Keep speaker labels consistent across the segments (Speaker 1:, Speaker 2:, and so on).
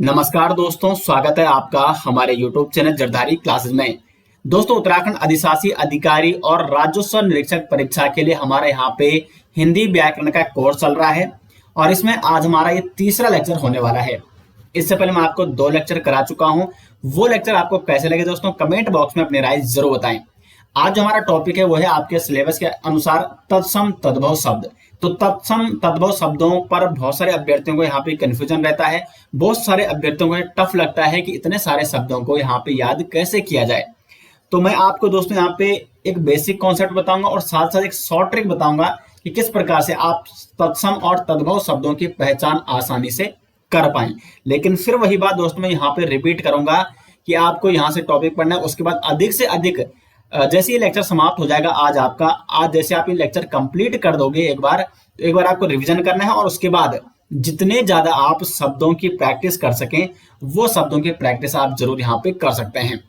Speaker 1: नमस्कार दोस्तों, स्वागत है आपका हमारे YouTube चैनल जरधारी क्लासेस में। दोस्तों, उत्तराखंड अधिशासी अधिकारी और राजस्व निरीक्षक परीक्षा के लिए हमारे यहाँ पे हिंदी व्याकरण का कोर्स चल रहा है और इसमें आज हमारा ये तीसरा लेक्चर होने वाला है। इससे पहले मैं आपको 2 लेक्चर करा चुका हूँ। वो लेक्चर आपको कैसे लगे दोस्तों, कमेंट बॉक्स में अपनी राय जरूर बताएं। आज जो हमारा टॉपिक है वो है आपके सिलेबस के अनुसार तत्सम तद्भव शब्द। तो तत्सम तद्भव शब्दों पर बहुत सारे अभ्यर्थियों को यहाँ पे कंफ्यूजन रहता है। बहुत सारे अभ्यर्थियों को टफ लगता है कि इतने सारे शब्दों को यहाँ पे याद कैसे किया जाए। तो मैं आपको दोस्तों यहाँ पे एक बेसिक कॉन्सेप्ट बताऊंगा और साथ साथ एक शॉर्ट ट्रिक बताऊंगा कि किस प्रकार से आप तत्सम और तद्भव शब्दों की पहचान आसानी से कर पाए। लेकिन फिर वही बात दोस्तों मैं यहाँ पे रिपीट करूंगा कि आपको यहाँ से टॉपिक पढ़ना है, उसके बाद अधिक से अधिक जैसे ये लेक्चर समाप्त हो जाएगा आज जैसे आप ये लेक्चर कंप्लीट कर दोगे एक बार आपको रिवीजन करना है और उसके बाद जितने ज्यादा आप शब्दों की प्रैक्टिस कर सकें वो शब्दों की प्रैक्टिस आप जरूर यहाँ पे कर सकते हैं।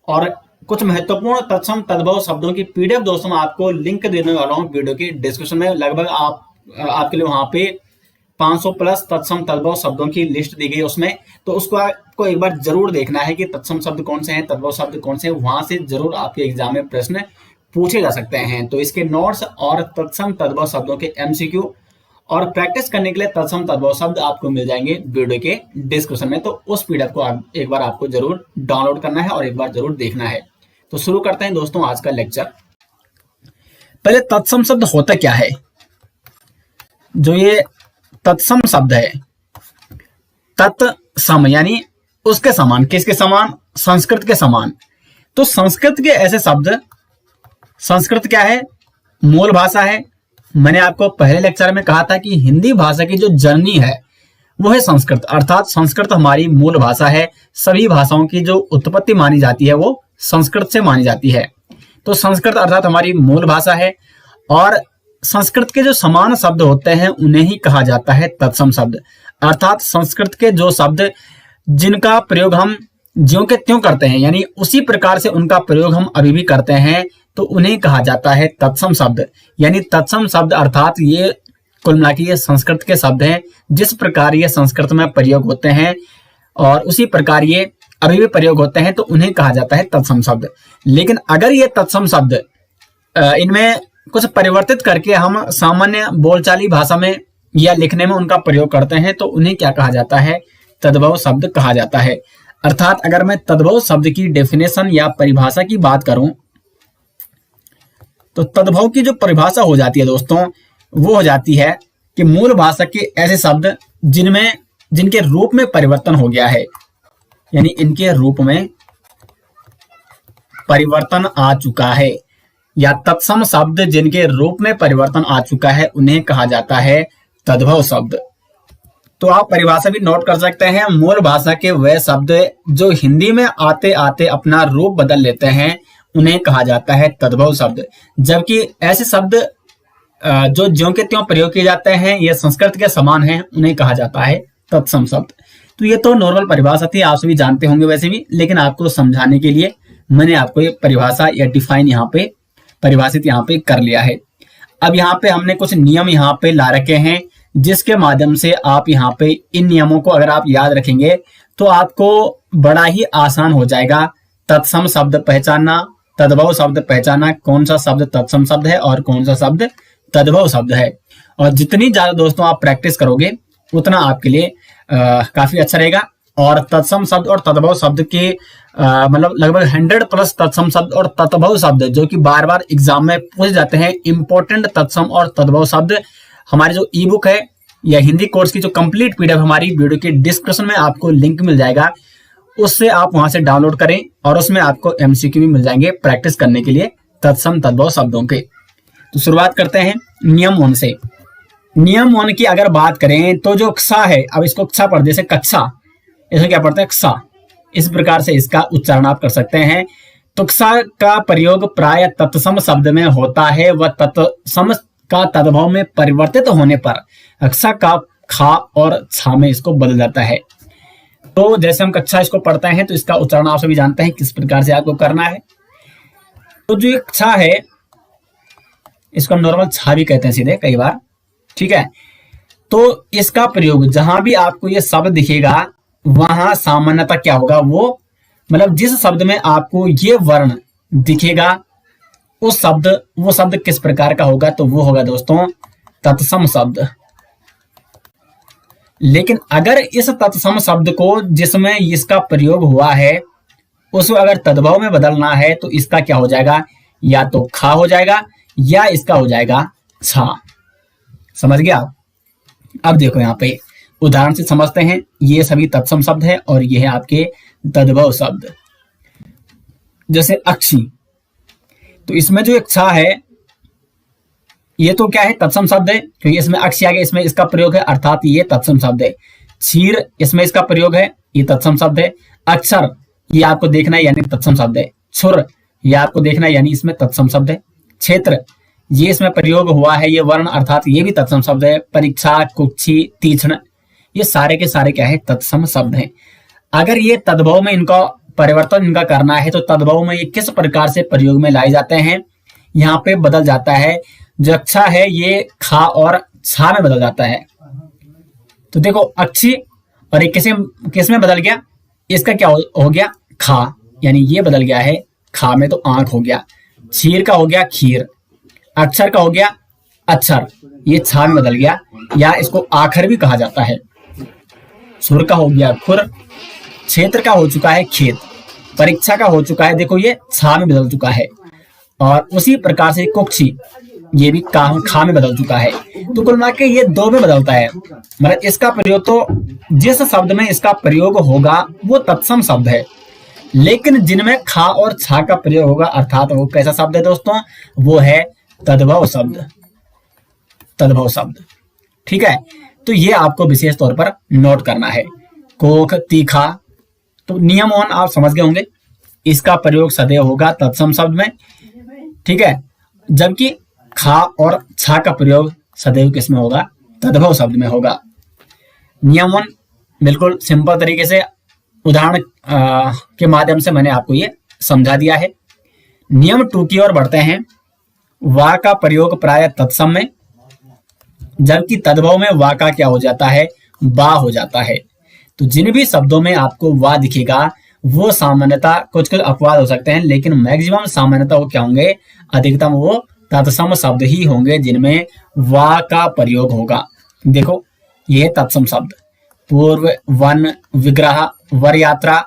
Speaker 1: और कुछ महत्वपूर्ण तत्सम तद्भव शब्दों की पीडीएफ दोस्तों मैं आपको लिंक देने वाला हूँ वीडियो के डिस्क्रिप्शन में। लगभग आपके लिए वहां पे 500 प्लस तत्सम तद्भव शब्दों की लिस्ट दी गई उसमें, तो उसको आपको एक बार जरूर देखना है कि तत्सम शब्द कौन से हैं, तद्भव शब्द कौन से हैं। वहां से जरूर आपके एग्जाम में प्रश्न पूछे जा सकते हैं। तो इसके नोट्स और तत्सम तद्भव शब्दों के एमसीक्यू और प्रैक्टिस करने के लिए तत्सम तद्भव शब्द आपको मिल जाएंगे वीडियो के डिस्क्रिप्शन में। तो उस पीडीएफ को एक बार आपको जरूर डाउनलोड करना है और एक बार जरूर देखना है। तो शुरू करते हैं दोस्तों आज का लेक्चर। पहले तत्सम शब्द होता क्या है। जो ये तत्सम शब्द है, तत्सम यानी उसके समान, किसके समान, संस्कृत के समान। तो संस्कृत के ऐसे शब्द, संस्कृत क्या है, मूल भाषा है। मैंने आपको पहले लेक्चर में कहा था कि हिंदी भाषा की जो जननी है वो है संस्कृत, अर्थात संस्कृत हमारी मूल भाषा है। सभी भाषाओं की जो उत्पत्ति मानी जाती है वो संस्कृत से मानी जाती है। तो संस्कृत अर्थात हमारी मूल भाषा है और संस्कृत के जो समान शब्द होते हैं उन्हें ही कहा जाता है तत्सम शब्द। अर्थात संस्कृत के जो शब्द जिनका प्रयोग हम ज्यों के त्यों करते हैं, यानी उसी प्रकार से उनका प्रयोग हम अभी भी करते हैं, तो उन्हें कहा जाता है तत्सम शब्द। यानी तत्सम शब्द अर्थात ये कुल मिला के ये संस्कृत के शब्द हैं, जिस प्रकार ये संस्कृत में प्रयोग होते हैं और उसी प्रकार ये अभी भी प्रयोग होते हैं, तो उन्हें कहा जाता है तत्सम शब्द। लेकिन अगर ये तत्सम शब्द इनमें कुछ परिवर्तित करके हम सामान्य बोलचाली भाषा में या लिखने में उनका प्रयोग करते हैं, तो उन्हें क्या कहा जाता है, तद्भव शब्द कहा जाता है। अर्थात अगर मैं तद्भव शब्द की डेफिनेशन या परिभाषा की बात करूं तो तद्भव की जो परिभाषा हो जाती है दोस्तों वो हो जाती है कि मूल भाषा के ऐसे शब्द जिनके रूप में परिवर्तन हो गया है, यानी इनके रूप में परिवर्तन आ चुका है, या तत्सम शब्द जिनके रूप में परिवर्तन आ चुका है उन्हें कहा जाता है तद्भव शब्द। तो आप परिभाषा भी नोट कर सकते हैं। मूल भाषा के वह शब्द जो हिंदी में आते आते अपना रूप बदल लेते हैं उन्हें कहा जाता है तद्भव शब्द। जबकि ऐसे शब्द जो ज्यों के त्यों प्रयोग किए जाते हैं, ये संस्कृत के समान हैं, उन्हें कहा जाता है तत्सम शब्द। तो ये तो नॉर्मल परिभाषा थी, आप सभी जानते होंगे वैसे भी, लेकिन आपको समझाने के लिए मैंने आपको ये परिभाषा या डिफाइन यहाँ पे परिभाषित यहाँ पे कर लिया है। अब यहाँ पे हमने कुछ नियम यहाँ पे ला रखे हैं, जिसके माध्यम से आप यहाँ पे इन नियमों को अगर आप याद रखेंगे तो आपको बड़ा ही आसान हो जाएगा तत्सम शब्द पहचानना, तद्भव शब्द पहचानना, कौन सा शब्द तत्सम शब्द है और कौन सा शब्द तद्भव शब्द है। और जितनी ज्यादा दोस्तों आप प्रैक्टिस करोगे उतना आपके लिए काफी अच्छा रहेगा। और तत्सम शब्द और तद्भव शब्द के मतलब लगभग 100 प्लस तत्सम शब्द और तद्भव शब्द जो कि बार बार एग्जाम में पूछे जाते हैं, इंपॉर्टेंट तत्सम और तद्भव शब्द हमारी जो ई बुक है या हिंदी कोर्स की जो कंप्लीट पीडीएफ हमारी वीडियो के डिस्क्रिप्शन में आपको लिंक मिल जाएगा, उससे आप वहां से डाउनलोड करें और उसमें आपको एमसीक्यू भी मिल जाएंगे प्रैक्टिस करने के लिए तत्सम तद्भव शब्दों के। तो शुरुआत करते हैं नियम 1 से। नियम 1 की अगर बात करें तो जो क्सा है, अब इसको क्सा पढ़ते जैसे कक्षा, इसमें क्या पढ़ते हैं क्सा, इस प्रकार से इसका उच्चारण आप कर सकते हैं। तो क्सा का प्रयोग प्राय तत्सम शब्द में होता है, वह तत्सम का तद्भव में परिवर्तित होने पर क्सा का खा और छा में इसको बदल जाता है। तो जैसे हम कक्षा इसको पढ़ते हैं तो इसका उच्चारण आप सभी जानते हैं किस प्रकार से आपको करना है। तो जो ये क्सा है इसको हम नॉर्मल छा भी कहते हैं सीधे कई बार, ठीक है। तो इसका प्रयोग जहां भी आपको ये शब्द दिखेगा वहां सामान्यतः क्या होगा, वो मतलब जिस शब्द में आपको ये वर्ण दिखेगा वो शब्द किस प्रकार का होगा, तो वो होगा दोस्तों तत्सम शब्द। लेकिन अगर इस तत्सम शब्द को जिसमें इसका प्रयोग हुआ है उसको अगर तद्भव में बदलना है तो इसका क्या हो जाएगा, या तो खा हो जाएगा या इसका हो जाएगा छा। समझ गया। अब देखो यहाँ पे उदाहरण से समझते हैं। ये सभी तत्सम शब्द है और ये है आपके तद्भव शब्द। जैसे अक्षी, तो इसमें जो एक छा है ये तो क्या है, तत्सम शब्द है, क्योंकि इसमें अक्षी आ गया, इसमें इसका प्रयोग है अर्थात ये तत्सम शब्द है। क्षीर, इसमें इसका प्रयोग है, ये तत्सम शब्द है। अक्षर, ये आपको देखना है यानी तत्सम शब्द है। छुर, ये आपको देखना है यानी इसमें तत्सम शब्द है। क्षेत्र, ये इसमें प्रयोग हुआ है ये वर्ण अर्थात ये भी तत्सम शब्द है। परीक्षा, कुक्षी, तीक्ष्ण, ये सारे के सारे क्या है, तत्सम शब्द हैं। अगर ये तद्भव में इनका परिवर्तन इनका करना है तो तद्भव में ये किस प्रकार से प्रयोग में लाए जाते हैं, यहाँ पे बदल जाता है। जो अच्छा है ये खा और छा में बदल जाता है। तो देखो अक्षी और एक किस में बदल गया, इसका क्या हो गया, खा, यानी ये बदल गया है खा में, तो आंख हो गया। क्षीर का हो गया खीर। अक्षर का हो गया अक्षर, ये छा में बदल गया, या इसको आखर भी कहा जाता है। सुर का हो गया खुर। क्षेत्र का हो चुका है खेत। परीक्षा का हो चुका है, देखो ये छा में बदल चुका है। और उसी प्रकार से कुक्षी, ये भी खा में बदल चुका है। तो कुल मिला के ये दो में बदलता है। मतलब इसका प्रयोग तो जिस शब्द में इसका प्रयोग होगा वो तत्सम शब्द है, लेकिन जिनमें खा और छा का प्रयोग होगा अर्थात वो कैसा शब्द है दोस्तों, वो है तद्भव शब्द। तद्भव शब्द, ठीक है। तो ये आपको विशेष तौर पर नोट करना है। कोख, तीखा, तो नियम वन आप समझ गए होंगे, इसका प्रयोग सदैव होगा तत्सम शब्द में, ठीक है। जबकि खा और छा का प्रयोग सदैव किस में होगा, तद्भव शब्द में होगा। नियम वन बिल्कुल सिंपल तरीके से उदाहरण के माध्यम से मैंने आपको ये समझा दिया है। नियम टू की ओर बढ़ते हैं। वा का प्रयोग प्राय तत्सम में, जबकि तद्भव में वा का क्या हो जाता है, बा हो जाता है। तो जिन भी शब्दों में आपको वा दिखेगा वो सामान्यतः कुछ अपवाद हो सकते हैं, लेकिन मैक्सिमम सामान्यतः वो क्या होंगे, अधिकतम वो तत्सम शब्द ही होंगे जिनमें वा का प्रयोग होगा। देखो ये तत्सम शब्द, पूर्व, वन, विग्रह, वर यात्रा,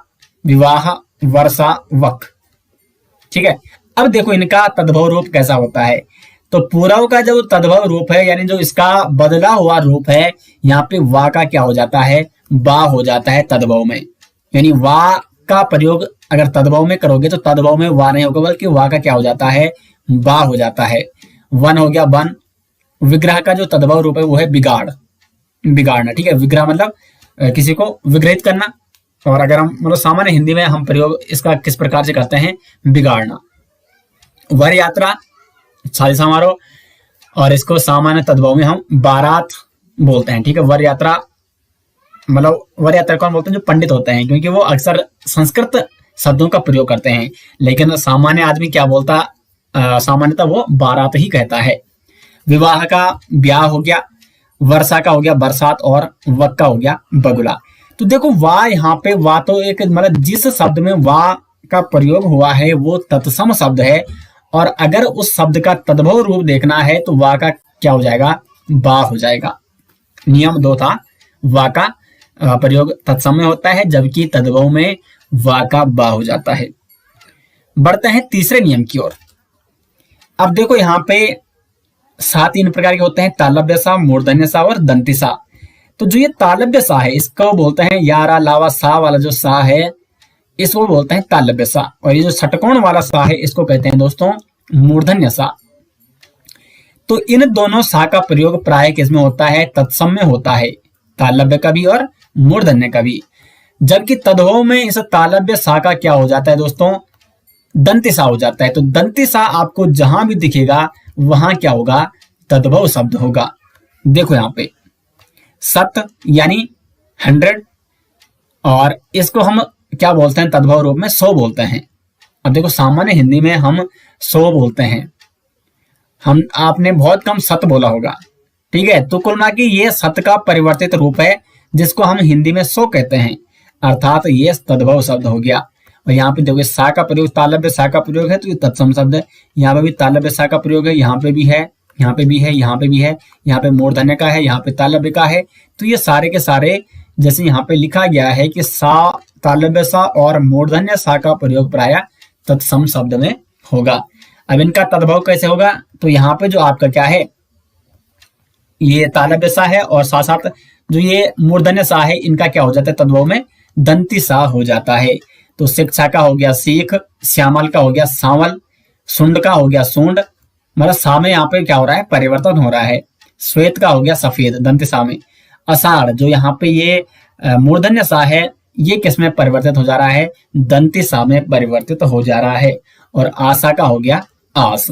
Speaker 1: विवाह, वर्षा, वक, ठीक है। अब देखो इनका तद्भव रूप कैसा होता है। तो पूर्व का जो तद्भव रूप है यानी जो इसका बदला हुआ रूप है, यहाँ पे वा का क्या हो जाता है, बा हो जाता है तद्भव में। यानी वा का प्रयोग अगर तद्भव में करोगे तो तद्भव में वा नहीं होगा, बल्कि वा का क्या हो जाता है, बा हो जाता है। वन हो गया वन। विग्रह का जो तद्भव रूप है वो है बिगाड़, बिगाड़ना, ठीक है। विग्रह मतलब किसी को विग्रहित करना, और अगर हम मतलब सामान्य हिंदी में हम प्रयोग इसका किस प्रकार से करते हैं, बिगाड़ना। वर यात्रा, शादी समारोह, और इसको सामान्य तद्भव में हम बारात बोलते हैं, ठीक है। वर यात्रा मतलब वर यात्रा कौन बोलते हैं, जो पंडित होते हैं, क्योंकि वो अक्सर संस्कृत शब्दों का प्रयोग करते हैं, लेकिन सामान्य आदमी क्या बोलता, सामान्यतः वो बारात ही कहता है। विवाह का ब्याह हो गया, वर्षा का हो गया बरसात, और वक का हो गया बगुला। तो देखो वा, यहाँ पे वा तो एक मतलब जिस शब्द में वा का प्रयोग हुआ है वो तत्सम शब्द है, और अगर उस शब्द का तद्भव रूप देखना है तो वा का क्या हो जाएगा, बा हो जाएगा। नियम दो था, वा का प्रयोग तत्सम में होता है, जबकि तद्भव में वा का बा हो जाता है। बढ़ते हैं तीसरे नियम की ओर। अब देखो यहाँ पे सात तीन प्रकार के होते हैं, तालव्य सा, मूर्धन्य सा और दंती सा। तो जो ये तालव्य सा है इसको बोलते हैं यारा लावा सा वाला जो सा है इसको बोलते हैं तालव्य सा, और ये जो षटकोण वाला सा है इसको कहते हैं दोस्तों मूर्धन्य सा। तो इन दोनों सा का प्रयोग प्राय किसमें होता है, तत्सम में होता है, तालव्य का भी और मूर्धन्य का भी। जबकि तद्भव में इस तालव्य सा का क्या हो जाता है दोस्तों, दंती सा हो जाता है। तो दंती सा आपको जहां भी दिखेगा वहां क्या होगा, तद्भव शब्द होगा। देखो यहाँ पे सत यानी 100, और इसको हम क्या बोलते हैं तद्भव रूप में 100 बोलते हैं। अब देखो सामान्य हिंदी में हम 100 बोलते हैं, हम आपने बहुत कम सत बोला होगा, ठीक है। तो कुल मिला के ये सत का परिवर्तित रूप है जिसको हम हिंदी में 100 कहते हैं। अर्थात ये तद्भव शब्द हो गया। और यहाँ पे देखो सा का प्रयोग, तालव्य सा का प्रयोग है तो ये तत्सम शब्द है। यहाँ पे भी तालव्य सा का प्रयोग है, यहाँ पे भी है, यहाँ पे भी है, यहाँ पे भी है, यहाँ पे मूर्धन्य का है, यहाँ पे तालव्य का है। तो ये सारे के सारे जैसे यहाँ पे लिखा गया है कि सा, तालव्य सा और मूर्धन्य सा का प्रयोग प्राय तत्सम शब्द में होगा। अब इनका तद्भव कैसे होगा, तो यहाँ पे जो आपका क्या है, ये तालव्य सा है और साथ साथ जो ये मूर्धन्य सा है, इनका क्या हो जाता है तद्भव में दंती सा हो जाता है। तो शिक्षा का हो गया सीख, श्यामल का हो गया सांवल, सुंड का हो गया सूंड, मतलब सा में यहाँ पे क्या हो रहा है परिवर्तन हो रहा है। श्वेत का हो गया सफेद दंती सा में। अषाढ़ जो यहाँ पे ये मूर्धन्य सा है, ये किस में परिवर्तित हो जा रहा है, दंती सा में परिवर्तित हो जा रहा है। और आशा का हो गया आस।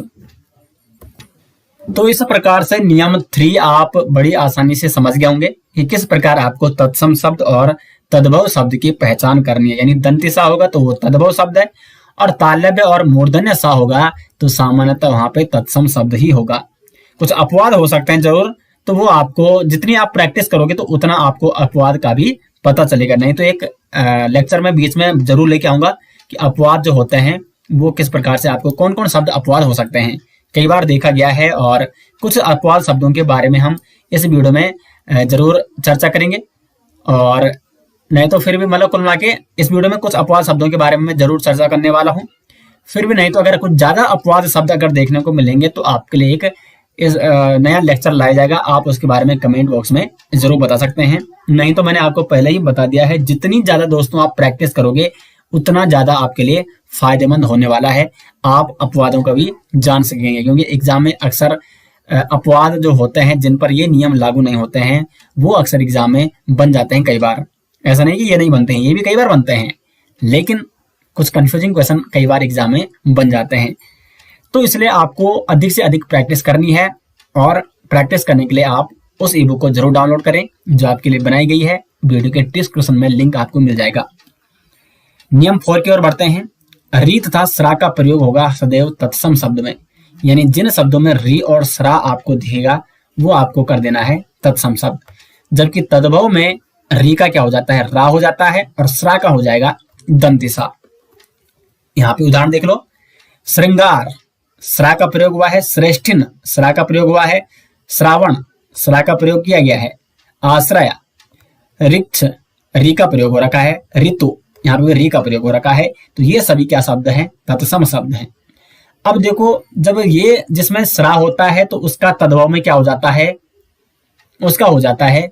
Speaker 1: तो इस प्रकार से नियम 3 आप बड़ी आसानी से समझ गए होंगे कि किस प्रकार आपको तत्सम शब्द और तद्भव शब्द की पहचान करनी है। यानी दंती सा होगा तो वो तद्भव शब्द है, और तालव्य और मूर्धन्य सा होगा तो सामान्यतः वहां पे तत्सम शब्द ही होगा। कुछ अपवाद हो सकते हैं जरूर, तो वो आपको जितनी आप प्रैक्टिस करोगे तो उतना आपको अपवाद का भी पता चलेगा। नहीं तो एक लेक्चर में बीच में जरूर लेके आऊंगा कि अपवाद जो होते हैं वो किस प्रकार से, आपको कौन कौन शब्द अपवाद हो सकते हैं, कई बार देखा गया है। और कुछ अपवाद शब्दों के बारे में हम इस वीडियो में जरूर चर्चा करेंगे। और नहीं तो फिर भी मतलब कुल मिला के इस वीडियो में कुछ अपवाद शब्दों के बारे में जरूर चर्चा करने वाला हूं। फिर भी नहीं तो अगर कुछ ज्यादा अपवाद शब्द अगर देखने को मिलेंगे तो आपके लिए एक नया लेक्चर लाया जाएगा। आप उसके बारे में कमेंट बॉक्स में जरूर बता सकते हैं। नहीं तो मैंने आपको पहले ही बता दिया है, जितनी ज्यादा दोस्तों आप प्रैक्टिस करोगे उतना ज्यादा आपके लिए फायदेमंद होने वाला है। आप अपवादों का भी जान सकेंगे, क्योंकि एग्जाम में अक्सर अपवाद जो होते हैं जिन पर ये नियम लागू नहीं होते हैं वो अक्सर एग्जाम में बन जाते हैं कई बार। ऐसा नहीं कि ये नहीं बनते हैं, ये भी कई बार बनते हैं, लेकिन कुछ कंफ्यूजिंग क्वेश्चन कई बार एग्जाम में बन जाते हैं। तो इसलिए आपको अधिक से अधिक प्रैक्टिस करनी है, और प्रैक्टिस करने के लिए आप उस ई बुक को जरूर डाउनलोड करें जो आपके लिए बनाई गई है। वीडियो के डिस्क्रिप्शन में लिंक आपको मिल जाएगा। नियम 4 की ओर बढ़ते हैं। री तथा स्रा का प्रयोग होगा सदैव तत्सम शब्द में। यानी जिन शब्दों में री और स्रा आपको दिखेगा वो आपको कर देना है तत्सम शब्द, जबकि तद्भव में री का क्या हो जाता है रा हो जाता है और स्रा का हो जाएगा दंती सा। यहाँ पे उदाहरण देख लो। श्रृंगार स्रा का प्रयोग हुआ है, श्रेष्ठिन स्रा का प्रयोग हुआ है, श्रावण स्रा का प्रयोग किया गया है, आश्रय रिक्ष री का प्रयोग हो रखा है, ऋतु यहाँ पे री का प्रयोग हो रखा है। तो ये सभी क्या शब्द हैं, तत्सम शब्द हैं। अब देखो जब ये जिसमें स्रा होता है तो उसका तद्भव में क्या हो जाता है, उसका हो जाता है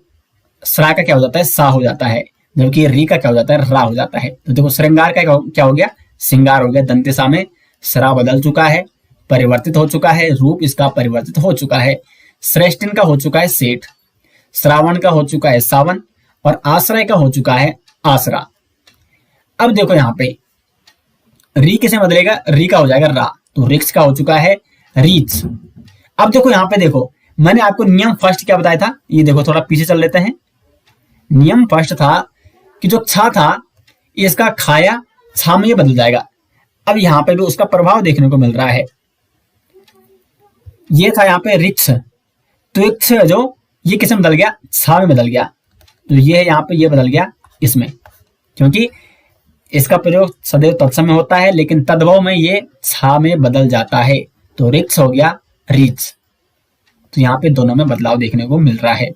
Speaker 1: स्रा का क्या हो जाता है सा हो जाता है, जबकि री का क्या हो जाता है रा हो जाता है। तो देखो श्रृंगार का क्या हो गया, श्रृंगार हो गया, दंती सा में स्रा बदल चुका है, परिवर्तित हो चुका है, रूप इसका परिवर्तित हो चुका है। श्रेष्ठिन का हो चुका है सेठ, श्रावण का हो चुका है सावन, और आश्रय का हो चुका है आसरा। अब देखो यहाँ पे री किसे बदलेगा, री का हो जाएगा रा, तो रिक्स का हो चुका है रीच। अब देखो यहाँ पे देखो मैंने आपको नियम फर्स्ट क्या बताया था, ये देखो थोड़ा पीछे चल लेते हैं। नियम फर्स्ट था कि जो छा था इसका खाया छा में बदल जाएगा। अब यहाँ पे भी उसका प्रभाव देखने को मिल रहा है। ये था यहाँ पे रिक्ष, तो रिक्ष जो ये किस में बदल गया, छा में बदल गया। तो ये यहाँ पे ये बदल गया इसमें, क्योंकि इसका प्रयोग सदैव तत्सम में होता है, लेकिन तद्भव में ये छा में बदल जाता है। तो रिक्ष हो गया रीच। तो यहाँ पे दोनों में बदलाव देखने को मिल रहा है।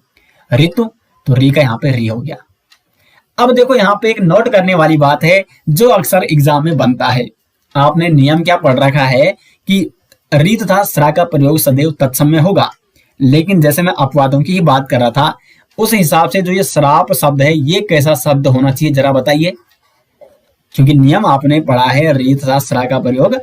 Speaker 1: ऋतु तो री का यहाँ पे री हो गया। अब देखो यहाँ पे एक नोट करने वाली बात है जो अक्सर एग्जाम में बनता है। आपने नियम क्या पढ़ रखा है कि री तथा स्रा का प्रयोग सदैव तत्सम में होगा, लेकिन जैसे मैं अपवादों की ही बात कर रहा था उस हिसाब से जो ये श्राप शब्द है ये कैसा शब्द होना चाहिए जरा बताइए। क्योंकि नियम आपने पढ़ा है री तथा स्रा का प्रयोग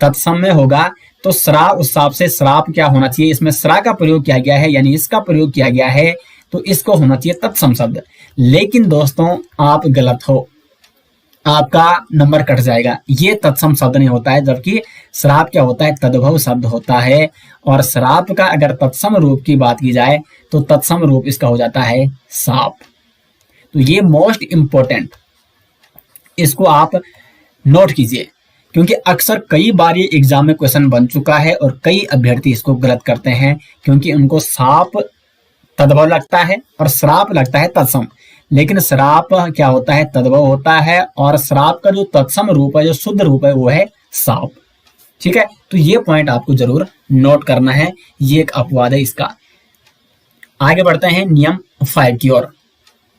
Speaker 1: तत्सम में होगा, तो स्रा उस हिसाब से श्राप क्या होना चाहिए, इसमें स्रा का प्रयोग किया गया है यानी इसका प्रयोग किया गया है, तो इसको होना चाहिए तत्सम शब्द। लेकिन दोस्तों आप गलत हो, आपका नंबर कट जाएगा। ये तत्सम शब्द नहीं होता है, जबकि श्राप क्या होता है तद्भव शब्द होता है। और श्राप का अगर तत्सम रूप की बात की जाए तो तत्सम रूप इसका हो जाता है साप। तो ये मोस्ट इंपोर्टेंट, इसको आप नोट कीजिए, क्योंकि अक्सर कई बार ये एग्जाम में क्वेश्चन बन चुका है और कई अभ्यर्थी इसको गलत करते हैं, क्योंकि उनको साप तद्भव लगता है और श्राप लगता है तत्सम। लेकिन श्राप क्या होता है, तद्भव होता है, और श्राप का जो तत्सम रूप है, जो शुद्ध रूप है, वो है साप। ठीक है, तो ये पॉइंट आपको जरूर नोट करना है, ये एक अपवाद है इसका। आगे बढ़ते हैं नियम 5 की ओर।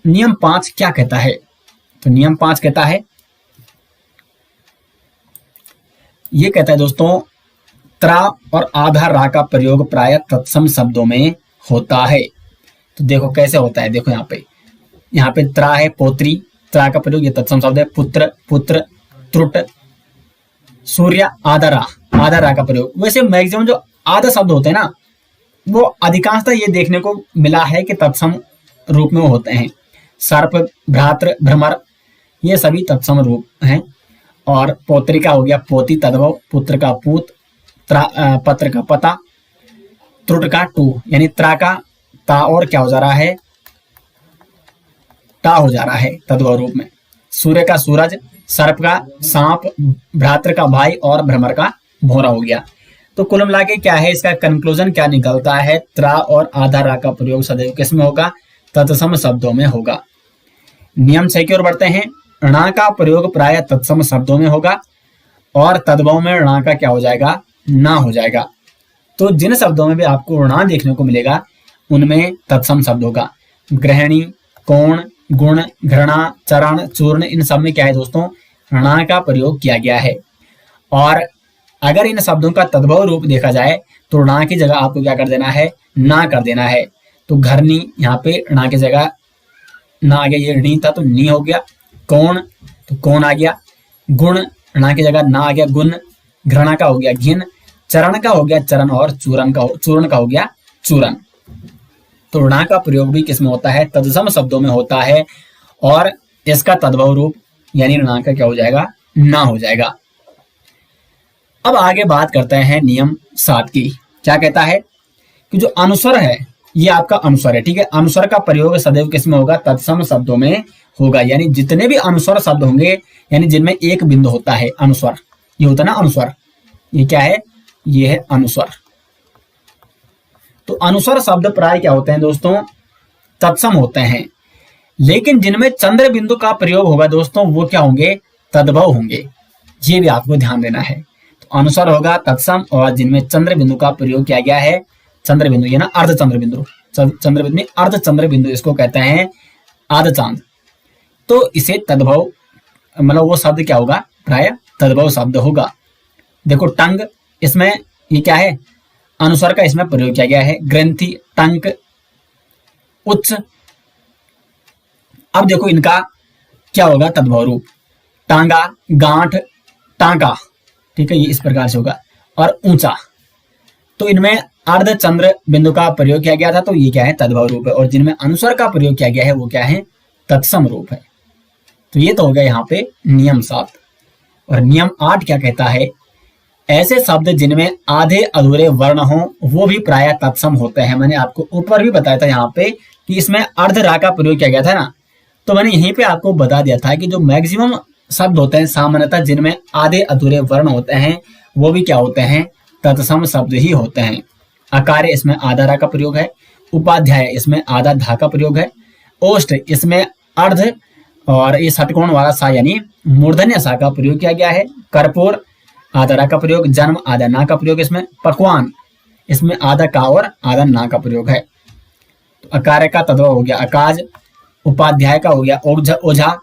Speaker 1: नियम 5 क्या कहता है, तो नियम 5 कहता है, ये कहता है दोस्तों, त्रा और आधा रा का प्रयोग प्राय तत्सम शब्दों में होता है। तो देखो कैसे होता है, देखो यहाँ पे त्रा है, पोत्री, त्रा का प्रयोग, ये तत्सम शब्द है, पुत्र, पुत्र, त्रुट, सूर्य, आधा रा का प्रयोग। वैसे मैक्सिमम जो आधा शब्द होते हैं ना, वो अधिकांशतः ये देखने को मिला है कि तत्सम रूप में होते हैं। सर्प, भ्रातृ, भ्रमर, ये सभी तत्सम रूप हैं। और पौत्री का हो गया पोती, तद्भव, पुत्र का पूत, पत्र का पता, त्रुट का टू, यानी त्रा का ता और क्या हो जा रहा है, टा हो जा रहा है तद्भव रूप में। सूर्य का सूरज, सर्प का सांप, भ्रातृ का भाई और भ्रमर का भौरा हो गया। तो कुल मिला के क्या है, इसका कंक्लूजन क्या निकलता है, त्रा और आधा रा का प्रयोग सदैव किसमें होगा, तत्सम शब्दों में होगा। नियम 6 की ओर बढ़ते हैं। णा का प्रयोग प्राय तत्सम शब्दों में होगा और तद्भव में णा का क्या हो जाएगा, ना हो जाएगा। तो जिन शब्दों में भी आपको णा देखने को मिलेगा उनमें तत्सम शब्द होगा। ग्रहणी, कोण, गुण, घृणा, चरण, चूर्ण, इन सब में क्या है दोस्तों, णा का प्रयोग किया गया है। और अगर इन शब्दों का तद्भव रूप देखा जाए तो णा की जगह आपको क्या कर देना है, ना कर देना है। तो घरनी, यहाँ पे णा की जगह ना आ गया, ये णी था तो नी हो गया। कौन, तो कौन आ गया। गुण, णा की जगह ना आ गया, गुण। घृणा का हो गया घिन। चरण का हो गया चरण, और चूर्ण का हो गया चूरण। तो णा का प्रयोग भी किसमें होता है, तत्सम शब्दों में होता है, और इसका तद्भव रूप यानी णा का क्या हो जाएगा, ना हो जाएगा। अब आगे बात करते हैं नियम 7 की। क्या कहता है कि जो अनुस्वर है, ये आपका अनुस्वर है, ठीक है। अनुस्वर का प्रयोग सदैव किसमें होगा, तत्सम शब्दों में होगा। यानी जितने भी अनुस्वर शब्द होंगे, यानी जिनमें एक बिंदु होता है, अनुस्वर, ये होता है ना अनुस्वर, ये क्या है, ये है अनुस्वर। तो अनुस्वर शब्द प्राय क्या होते हैं दोस्तों, तत्सम होते हैं। लेकिन जिनमें चंद्र बिंदु का प्रयोग होगा दोस्तों, वो क्या होंगे, तद्भव होंगे। ये भी आपको ध्यान देना है। तो अनुस्वर होगा तत्सम, और जिनमें चंद्र बिंदु का प्रयोग किया गया है, चंद्र बिंदु, ये ना अर्ध चंद्र बिंदु, चंद्र बिंदु में अर्ध चंद्र बिंदु, इसको कहते हैं आध चांद। तो इसे तद्भव, मतलब वो शब्द क्या होगा, प्राय तद्भव शब्द होगा। देखो टंग, इसमें ये क्या है, अनुस्वर का इसमें प्रयोग किया गया है। ग्रंथि, टंक, उच्च। अब देखो इनका क्या होगा तद्भव रूप, टांगा, गांठ, टांका, ठीक है, ये इस प्रकार से होगा। और ऊंचा, तो इनमें अर्ध चंद्र बिंदु का प्रयोग किया गया था, तो ये क्या है, तद्भव रूप है। और जिनमें अनुस्वर का प्रयोग किया गया है वो क्या है, तत्सम रूप है। तो ये तो हो गया यहाँ पे नियम 7। और नियम 8 क्या कहता है, ऐसे शब्द जिनमें आधे अधूरे वर्ण हो वो भी प्राय तत्सम होते हैं। मैंने आपको ऊपर भी बताया था यहाँ पे कि इसमें अर्ध रा का प्रयोग किया गया था ना, तो मैंने यहीं पे आपको बता दिया था कि जो मैक्सिमम शब्द होते हैं सामान्यतः जिनमें आधे अधूरे वर्ण होते हैं वो भी क्या होते हैं, तत्सम शब्द ही होते हैं। अकार्य, इसमें आधा रा का प्रयोग है। उपाध्याय, इसमें आधा धा का प्रयोग है। ओष्ठ, इसमें अर्ध और ये षटकोण वाला सा यानी मूर्धन्य सा का प्रयोग किया गया है। कर्पूर, आधा रा का प्रयोग। जन्म, आधा ना का प्रयोग इसमें। पकवान, इसमें आधा का और आधा ना का प्रयोग है। तो अकार्य का तद्भव हो गया अकाज। उपाध्याय का हो गया ओझा।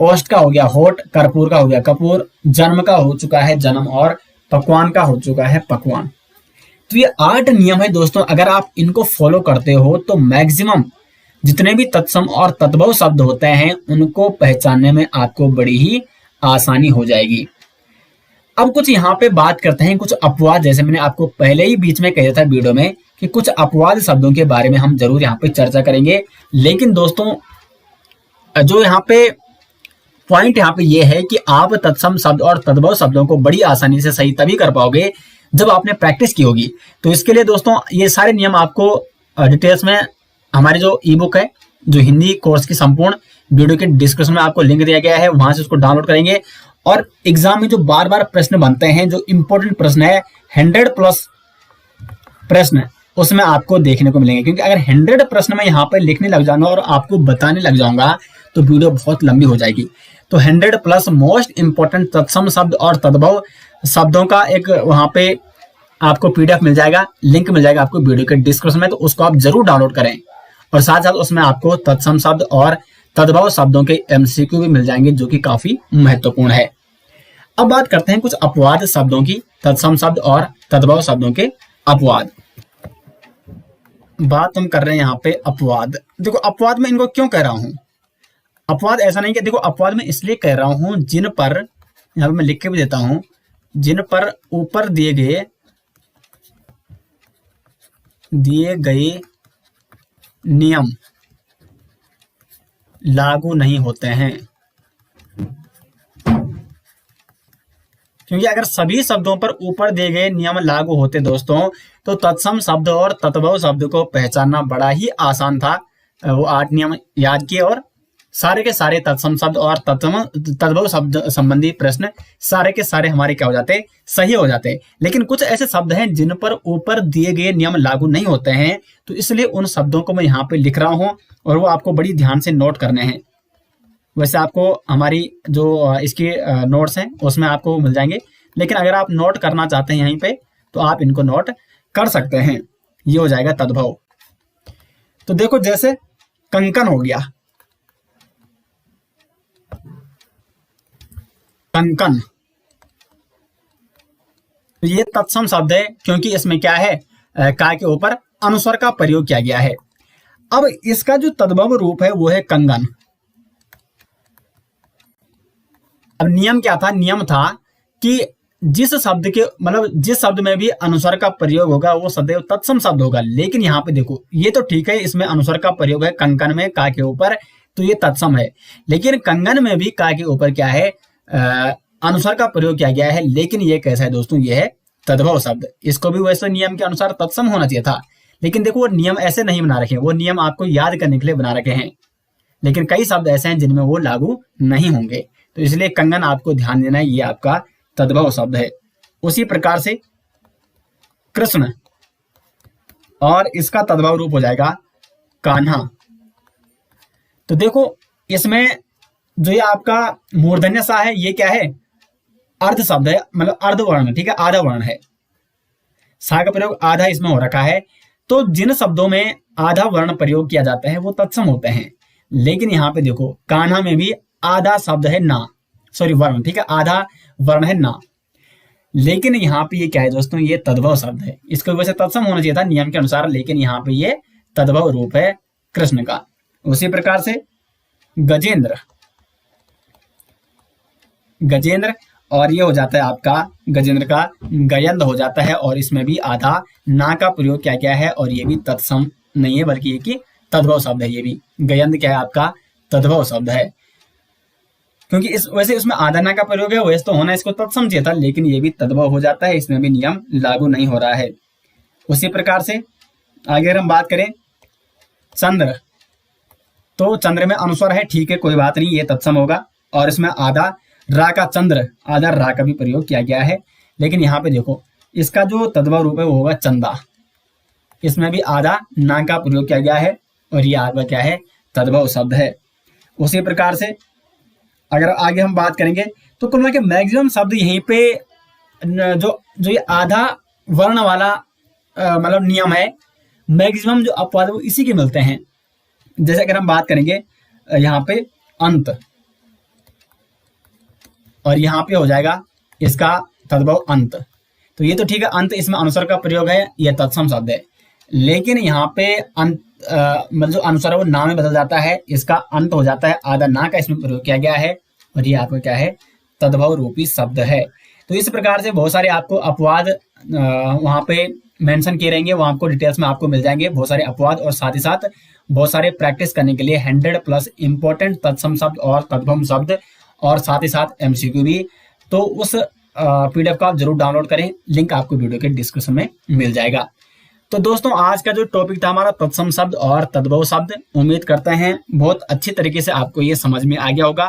Speaker 1: ओष्ठ का हो गया होठ। कर्पूर का हो गया कपूर। जन्म का हो चुका है जन्म, और पकवान का हो चुका है पकवान। तो ये 8 नियम है दोस्तों, अगर आप इनको फॉलो करते हो तो मैक्सिमम जितने भी तत्सम और तद्भव शब्द होते हैं उनको पहचानने में आपको बड़ी ही आसानी हो जाएगी। अब कुछ यहाँ पे बात करते हैं कुछ अपवाद, जैसे मैंने आपको पहले ही बीच में कहा था वीडियो में कि कुछ अपवाद शब्दों के बारे में हम जरूर यहाँ पे चर्चा करेंगे। लेकिन दोस्तों जो यहाँ पे पॉइंट यहाँ पे ये है कि आप तत्सम शब्द और तद्भव शब्दों को बड़ी आसानी से सही तभी कर पाओगे जब आपने प्रैक्टिस की होगी। तो इसके लिए दोस्तों ये सारे नियम आपको डिटेल्स में हमारी जो ई बुक है, जो हिंदी कोर्स की संपूर्ण, वीडियो के डिस्क्रिप्शन में आपको लिंक दिया गया है, वहां से उसको डाउनलोड करेंगे। और एग्जाम में जो बार बार प्रश्न बनते हैं, जो इंपॉर्टेंट प्रश्न है 100+ प्रश्न, उसमें आपको देखने को मिलेंगे। क्योंकि अगर 100 प्रश्न में यहाँ पे लिखने लग जाऊंगा और आपको बताने लग जाऊंगा तो वीडियो बहुत लंबी हो जाएगी। तो 100 प्लस मोस्ट इंपोर्टेंट तत्सम शब्द और तद्भव शब्दों का एक वहां पे आपको पीडीएफ मिल जाएगा, लिंक मिल जाएगा आपको वीडियो के डिस्क्रिप्शन में, तो उसको आप जरूर डाउनलोड करें। और साथ साथ उसमें आपको तत्सम शब्द और तद्भव शब्दों के एमसीक्यू भी मिल जाएंगे, जो कि काफी महत्वपूर्ण है। अब बात करते हैं कुछ अपवाद शब्दों की, तत्सम शब्द और तद्भव शब्दों के अपवाद। बात हम कर रहे हैं यहाँ पे अपवाद। देखो अपवाद में इनको क्यों कह रहा हूं, अपवाद ऐसा नहीं कि देखो अपवाद में इसलिए कह रहा हूं जिन पर, यहाँ पे मैं लिख के भी देता हूं, जिन पर ऊपर दिए गए नियम लागू नहीं होते हैं। क्योंकि अगर सभी शब्दों पर ऊपर दिए गए नियम लागू होते दोस्तों, तो तत्सम शब्द और तद्भव शब्द को पहचानना बड़ा ही आसान था। वो 8 नियम याद किए और सारे के सारे तत्सम शब्द और तद्भव शब्द संबंधी प्रश्न सारे के सारे हमारे क्या हो जाते, सही हो जाते। लेकिन कुछ ऐसे शब्द हैं जिन पर ऊपर दिए गए नियम लागू नहीं होते हैं, तो इसलिए उन शब्दों को मैं यहाँ पे लिख रहा हूँ और वो आपको बड़ी ध्यान से नोट करने हैं। वैसे आपको हमारी जो इसके नोट्स हैं उसमें आपको मिल जाएंगे, लेकिन अगर आप नोट करना चाहते हैं यहीं पे तो आप इनको नोट कर सकते हैं। ये हो जाएगा तद्भव। तो देखो जैसे कंकन हो गया, कंकन, तो ये तत्सम शब्द है क्योंकि इसमें क्या है, का के ऊपर अनुस्वर का प्रयोग किया गया है। अब इसका जो तद्भव रूप है वो है कंगन। अब नियम क्या था, नियम था कि जिस शब्द के मतलब जिस शब्द में भी अनुस्वर का प्रयोग होगा वो सदैव तत्सम शब्द होगा। लेकिन यहाँ पे देखो ये तो ठीक है, इसमें अनुस्वर का प्रयोग है कंकन में का के ऊपर, तो ये तत्सम है। लेकिन कंगन में भी का के ऊपर क्या है, अनुस्वर का प्रयोग किया गया है। लेकिन ये कैसा है दोस्तों, ये है तद्भव शब्द। इसको भी वैसे नियम के अनुसार तत्सम होना चाहिए था, लेकिन देखो वो नियम ऐसे नहीं बना रखे, वो नियम आपको याद करने के लिए बना रखे हैं। लेकिन कई शब्द ऐसे हैं जिनमें वो लागू नहीं होंगे, तो इसलिए कंगन आपको ध्यान देना है, ये आपका तद्भव शब्द है। उसी प्रकार से कृष्ण, और इसका तद्भव रूप हो जाएगा कान्हा। तो देखो इसमें जो ये आपका मूर्धन्य सा है, ये क्या है, अर्ध शब्द है, मतलब अर्ध वर्ण, ठीक है, आधा वर्ण है। सा का प्रयोग आधा इसमें हो रखा है। तो जिन शब्दों में आधा वर्ण प्रयोग किया जाता है वो तत्सम होते हैं। लेकिन यहाँ पे देखो कान्हा में भी आधा शब्द है ना, सॉरी वर्ण, ठीक है, आधा वर्ण है ना। लेकिन यहाँ पे ये क्या है दोस्तों, ये तद्भव शब्द है। इसको वैसे तत्सम होना चाहिए था नियम के अनुसार, लेकिन यहाँ पे ये तद्भव रूप है कृष्ण का। उसी प्रकार से गजेंद्र, गजेंद्र, और ये हो जाता है आपका गजेंद्र का गयंद हो जाता है, और इसमें भी आधा ना का प्रयोग क्या क्या है, और ये भी तत्सम नहीं है बल्कि ये की तद्भव शब्द है। ये भी गयंद क्या है आपका तद्भव शब्द है, क्योंकि इस वैसे इसमें आधा ना का प्रयोग है, वैसे तो होना इसको तत्सम चाहिए था, लेकिन ये भी तद्भव हो जाता है, इसमें भी नियम लागू नहीं हो रहा है। उसी प्रकार से आगे हम बात करें चंद्र, तो चंद्र में अनुस्वर है, ठीक है, कोई बात नहीं, ये तत्सम होगा। और इसमें आधा रा का चंद्र, आधा रा का भी प्रयोग किया गया है। लेकिन यहाँ पे देखो इसका जो तद्भव रूप है वो होगा चंदा, इसमें भी आधा ना का प्रयोग किया गया है, और ये आपका क्या है, तद्भव शब्द है। उसी प्रकार से अगर आगे हम बात करेंगे तो कुल मिला के मैक्सिमम शब्द यहीं पे जो ये आधा वर्ण वाला मतलब नियम है, मैक्सिमम जो अपवाद वो इसी के मिलते हैं। जैसे अगर हम बात करेंगे यहाँ पे अंत, और यहाँ पे हो जाएगा इसका तद्भव अंत, तो ये तो ठीक है, अंत इसमें अनुस्वर का प्रयोग है, ये तत्सम शब्द है। लेकिन यहाँ पे अंत मतलब जो अनुस्वर है वो ना में बदल जाता है, इसका अंत हो जाता है, आधा ना का इसमें प्रयोग किया गया है, और ये आपका क्या है, तद्भव रूपी शब्द है। तो इस प्रकार से बहुत सारे आपको अपवाद वहां पे मेंशन किए रहेंगे, वो आपको डिटेल्स में आपको मिल जाएंगे बहुत सारे अपवाद, और साथ ही साथ बहुत सारे प्रैक्टिस करने के लिए 100 प्लस इंपॉर्टेंट तत्सम शब्द और तद्भव शब्द, और साथ ही साथ एमसीक्यू भी। तो उस पीडीएफ को आप जरूर डाउनलोड करें, लिंक आपको वीडियो के डिस्क्रिप्शन में मिल जाएगा। तो दोस्तों आज का जो टॉपिक था हमारा तत्सम शब्द और तद्भव शब्द, उम्मीद करते हैं बहुत अच्छी तरीके से आपको ये समझ में आ गया होगा।